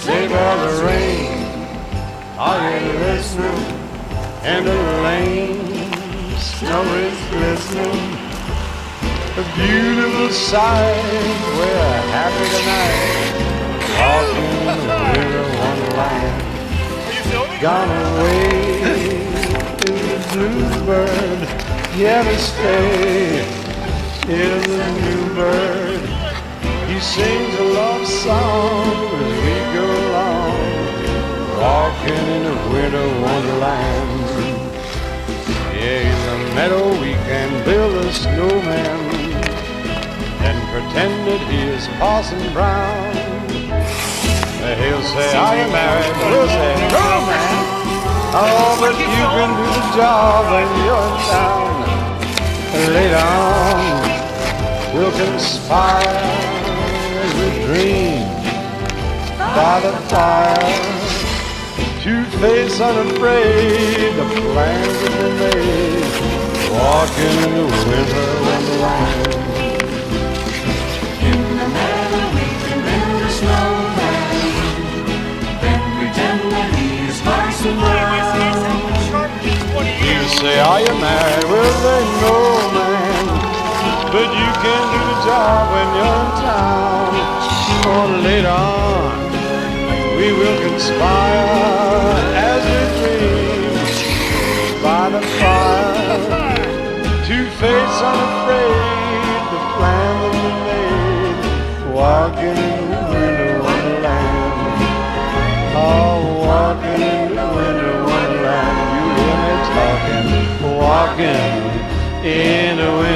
Savor the rain. Are you listening? And the lane, snow is glistening. A beautiful sight. We're happy tonight. Walking in the winter wonderland. Gone away is the bluebird. Yeah, to stay is the new bird. He sings a love song as we go along, walking in the winter wonderland. Yeah, in the meadow we can build a snowman and pretend that he is Parson Brown. He'll say, are you married? We'll say, no, man. Oh, but you can do the job when you're in town. Later on, we'll conspire as we dream by the fire. Two-faced, unafraid, the plans have been made. Walking in the winter wonderland. In the meadow we can build a snowman, then pretend that he is Parson Brown. You say, are you married? Well, they know, man, but you can do the job when you're in town. Or later on, we will conspire as we dream by the fire. Two-faced, unafraid, the plan that we made. Walking in the winter wonderland. Oh, walking in the winter wonderland. You hear me talking? Walking in the winter